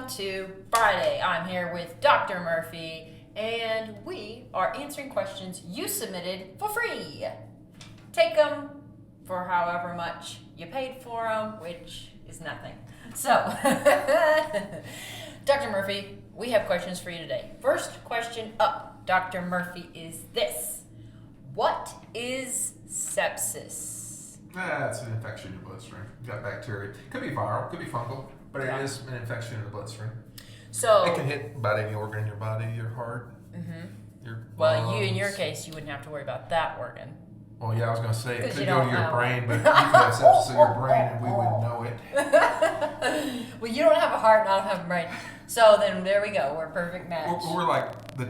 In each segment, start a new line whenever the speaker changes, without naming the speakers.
welcome to Friday. I'm here with Dr. Murphy, and we are answering questions you submitted for free. Take them for however much you paid for them, which is nothing. So, Dr. Murphy, we have questions for you today. First question up, Dr. Murphy, is this. What is sepsis?
It's an infection in your bloodstream. You got bacteria. Could be viral, could be fungal, but it is an infection in the bloodstream.
So
it can hit about any organ in your body, your heart, your lungs.
You, in your case, you wouldn't have to worry about that organ.
Well, yeah, I was going to say it could
you
go to
don't
your
know.
brain, but you could have sepsis in your brain and we wouldn't know it.
Well, you don't have a heart, and I don't have a brain. So then there we go. We're a perfect match.
We're like the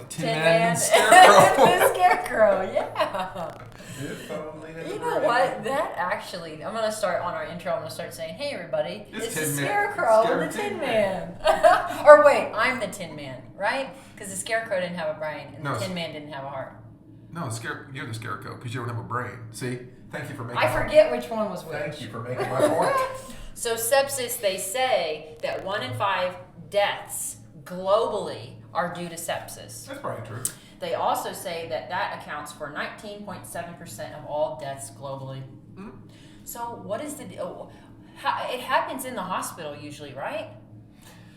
Tin
Man
Man Scarecrow.
The Scarecrow, yeah.
If only had
You
a
know
brain.
what? That actually, I'm going to start on our intro. I'm going to start saying, hey, everybody,
It's
the
Tin Man.
Scarecrow and the Tin Man. Or wait, I'm the Tin Man, right? Because the Scarecrow didn't have a brain, and the Tin Man didn't have a heart.
No, you're the Scarecrow because you don't have a brain. See? Thank you for making
I forget which one was which.
Thank you for making my point.
So sepsis, they say that 1 in 5 deaths globally are due to sepsis.
That's probably true.
They also say that accounts for 19.7% of all deaths globally.
Mm-hmm.
So what is it happens in the hospital usually, right?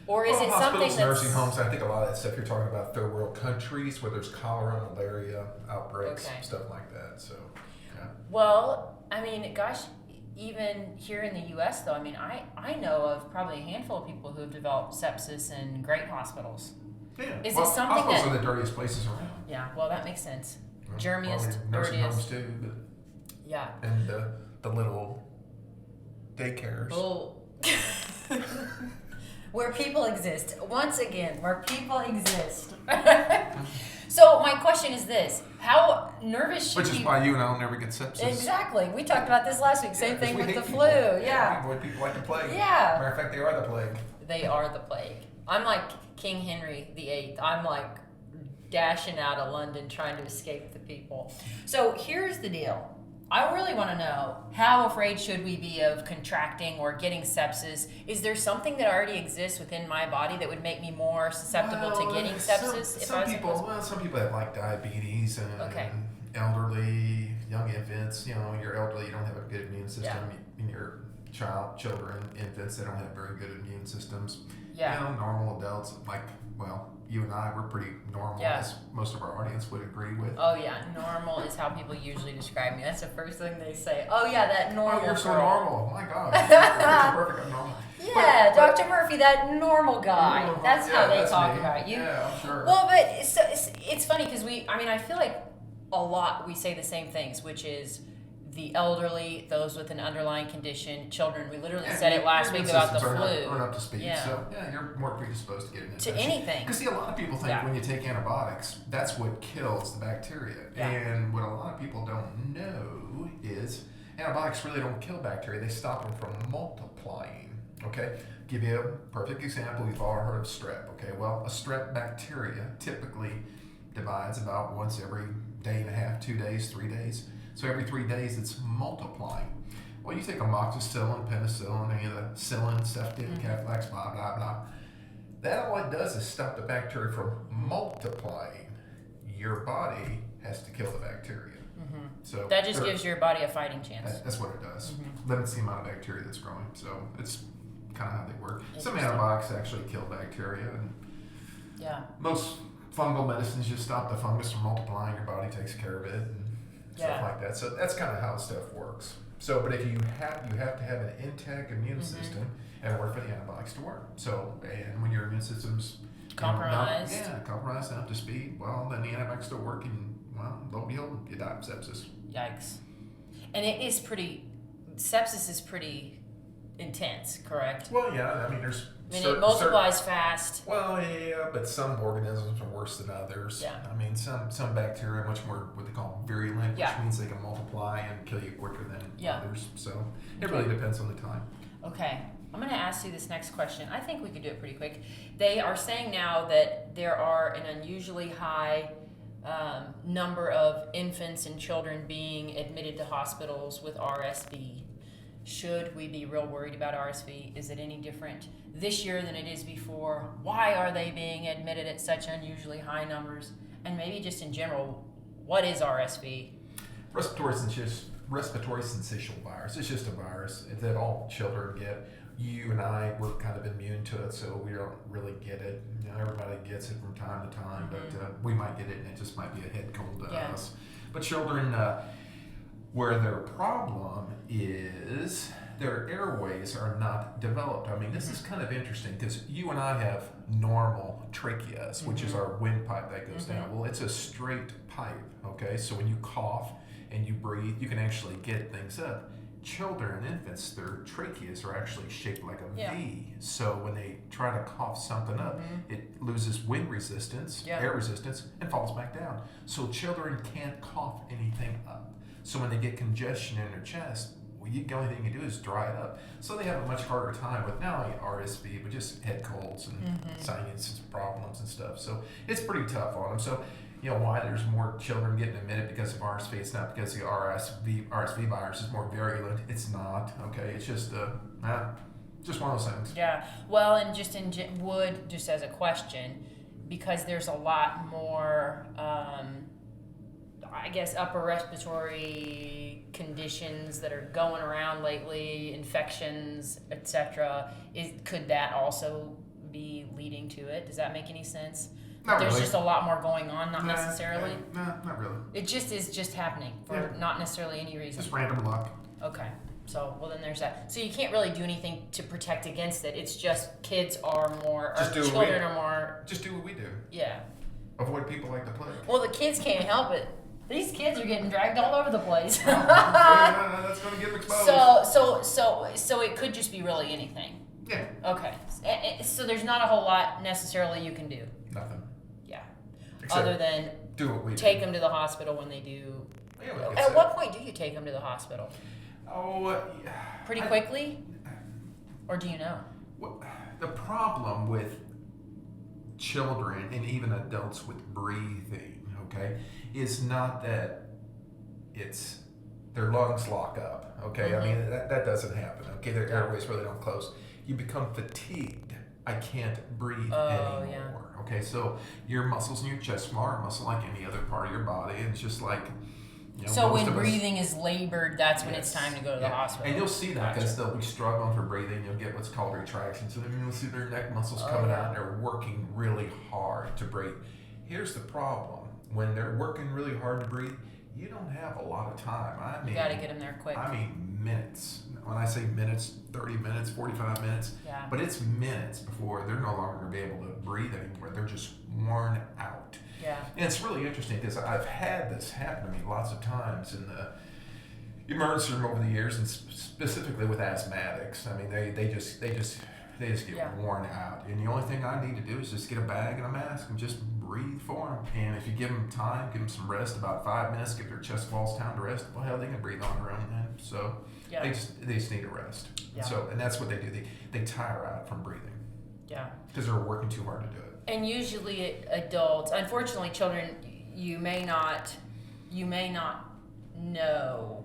Or is it something
that's... nursing homes, I think a lot of that stuff you're talking about third world countries where there's cholera, malaria outbreaks, stuff like that. So, yeah.
Well, I mean, gosh, even here in the U.S., though, I mean, I know of probably a handful of people who have developed sepsis in great hospitals.
Yeah.
Is it something
hospitals are the dirtiest places around.
Yeah, well, that makes sense.
Well,
Germiest,
nursing
dirtiest.
homes too, but
Yeah.
and the little daycares.
Oh. Where people exist. Once again, where people exist. So my question is this: how nervous should
Which is why you and I will never get sepsis.
Exactly. We talked about this last week. Same thing with the flu. Yeah.
We avoid people like the plague.
Yeah.
Matter of fact, they are the plague.
They are the plague. I'm like King Henry VIII. I'm like dashing out of London trying to escape the people. So here's the deal. I really want to know, how afraid should we be of contracting or getting sepsis? Is there something that already exists within my body that would make me more susceptible to getting sepsis?
Some people have like diabetes and elderly, young infants. You know, you're elderly, you don't have a good immune system. In your children, infants, they don't have very good immune systems.
Yeah.
You know, normal adults, you and I, we're pretty normal, as most of our audience would agree with.
Oh yeah, normal is how people usually describe me. That's the first thing they say. Oh yeah, that normal.
Oh, you're so
girl.
normal. My God. You're perfect. I'm normal.
Yeah, Dr. Murphy, that normal guy. That's how they talk about you.
Yeah, I'm sure.
Well, but it's funny because I feel like a lot we say the same things, which is the elderly, those with an underlying condition, children. We literally said it last week about the flu.
Aren't up to speed, so you're more predisposed to getting it.
To anything.
Because see, a lot of people think when you take antibiotics, that's what kills the bacteria. Yeah. And what a lot of people don't know is antibiotics really don't kill bacteria. They stop them from multiplying. Okay? Give you a perfect example. We've all heard of strep. Okay? Well, a strep bacteria typically divides about once every day and a half, 2 days, 3 days. So every 3 days, it's multiplying. Well, you take amoxicillin, penicillin, any of the Cillin, Ceftin, Caflax, blah, blah, blah. That all it does is stop the bacteria from multiplying. Your body has to kill the bacteria. Mm-hmm. So
that just gives your body a fighting chance.
That's what it does. Limits the amount of bacteria that's growing. So it's kind of how they work. Some antibiotics actually kill bacteria. And most fungal medicines just stop the fungus from multiplying. Your body takes care of it. And stuff like that. So that's kind of how stuff works. So, but if you have to have an intact immune system in order for the antibiotics to work. So, and when your immune system's
compromised,
compromised and up to speed, well, then the antibiotics don't work, and lo and behold, you die of sepsis.
Yikes! And sepsis is pretty intense, correct?
Well, yeah. I mean,
it multiplies fast.
Well, yeah, but some organisms are worse than others.
Yeah.
I mean, some bacteria are much more what they call virulent, which means they can multiply and kill you quicker than others. So it really depends on the time.
Okay. I'm going to ask you this next question. I think we could do it pretty quick. They are saying now that there are an unusually high number of infants and children being admitted to hospitals with RSV. Should we be real worried about RSV? Is it any different this year than it is before? Why are they being admitted at such unusually high numbers? And maybe just in general, what is RSV?
Respiratory syncytial virus. It's just a virus that all children get. You and I, we're kind of immune to it, so we don't really get it. You know, everybody gets it from time to time, but we might get it, and it just might be a head cold to us. But children, where their problem is, their airways are not developed. I mean, this is kind of interesting because you and I have normal tracheas, which is our windpipe that goes down. Well, it's a straight pipe, okay? So when you cough and you breathe, you can actually get things up. Children and infants, their tracheas are actually shaped like a V. So when they try to cough something up, it loses wind resistance, air resistance, and falls back down. So children can't cough anything up. So when they get congestion in their chest, the only thing you can do is dry it up. So they have a much harder time with not only RSV, but just head colds and sinus problems and stuff. So it's pretty tough on them. So, you know, why there's more children getting admitted because of RSV. It's not because the RSV virus is more virulent. It's not, okay? It's just just one of those things.
Yeah. Well, and just just as a question, because there's a lot more, I guess, upper respiratory conditions that are going around lately, infections, etc. Could that also be leading to it? Does that make any sense?
Not
There's
really.
just a lot more going on, not necessarily.
No, not really.
It just is just happening for not necessarily any reason.
Just random luck.
Okay. So, well, then there's that. So you can't really do anything to protect against it. It's just kids are more, or children are more.
Just do what we do.
Yeah.
Avoid people like the plague.
Well, the kids can't help it. These kids are getting dragged all over the place.
That's going to get them exposed.
So it could just be really anything.
Yeah.
Okay. So there's not a whole lot necessarily you can do.
Nothing.
Yeah.
Except
other than
do what we
take
do.
them to the hospital when they do.
Yeah,
At what point do you take them to the hospital? Pretty quickly? Or do you know?
The problem with children and even adults with breathing, okay, is not that it's their lungs lock up, okay? I mean, that doesn't happen, okay? Their airways really don't close. You become fatigued. I can't breathe anymore, okay? So your muscles in your chest are a muscle like any other part of your body, and it's just like, you know,
so when breathing is labored, that's when it's time to go to the hospital.
And you'll see that because they'll be struggling for breathing. You'll get what's called retraction. So then you'll see their neck muscles coming out, and they're working really hard to breathe. Here's the problem. When they're working really hard to breathe, you don't have a lot of time. I mean,
you got to get them there quick.
I mean minutes. When I say minutes, 30 minutes, 45 minutes.
Yeah.
But it's minutes before they're no longer going to be able to breathe anymore. They're just worn out.
Yeah.
And it's really interesting because I've had this happen to me lots of times in the emergency room over the years, and specifically with asthmatics. I mean, they just get worn out. And the only thing I need to do is just get a bag and a mask and just breathe for them. And if you give them time, give them some rest, about 5 minutes, give their chest walls time to rest, well, hell, they can breathe on their own then. So they just need a rest.
Yeah.
And that's what they do. They tire out from breathing.
Yeah.
Because they're working too hard to do it.
And usually adults, unfortunately children, you may not know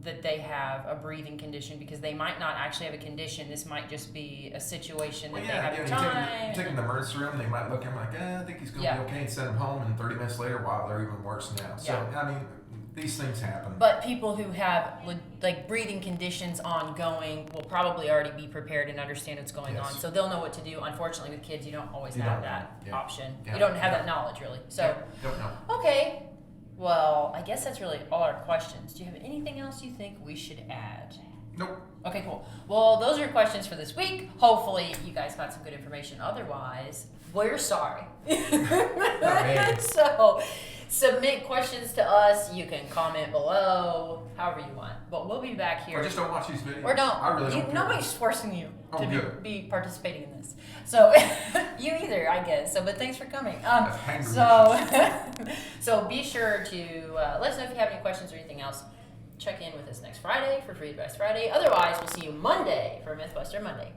that they have a breathing condition because they might not actually have a condition. This might just be a situation that they have time.
You take them to the emergency room, they might look at him like, I think he's going to be okay, and send him home, and 30 minutes later, wow, they're even worse now. So, I mean, these things happen.
But people who have like breathing conditions ongoing will probably already be prepared and understand what's going on. So they'll know what to do. Unfortunately, with kids, you don't always have that option. Yeah. You don't have that knowledge, really. So,
don't know.
Okay. Well, I guess that's really all our questions. Do you have anything else you think we should add?
Nope.
Okay, cool. Well, those are your questions for this week. Hopefully, you guys got some good information. Otherwise, we're sorry. So, submit questions to us. You can comment below, however you want. But we'll be back here.
Or just don't watch these videos.
Or don't.
I really don't care.
Nobody's forcing you to
be
participating in this. So, you either, I guess. So, but thanks for coming. So be sure to let us know if you have any questions or anything else. Check in with us next Friday for Free Advice Friday. Otherwise, we'll see you Monday for Mythbuster Monday.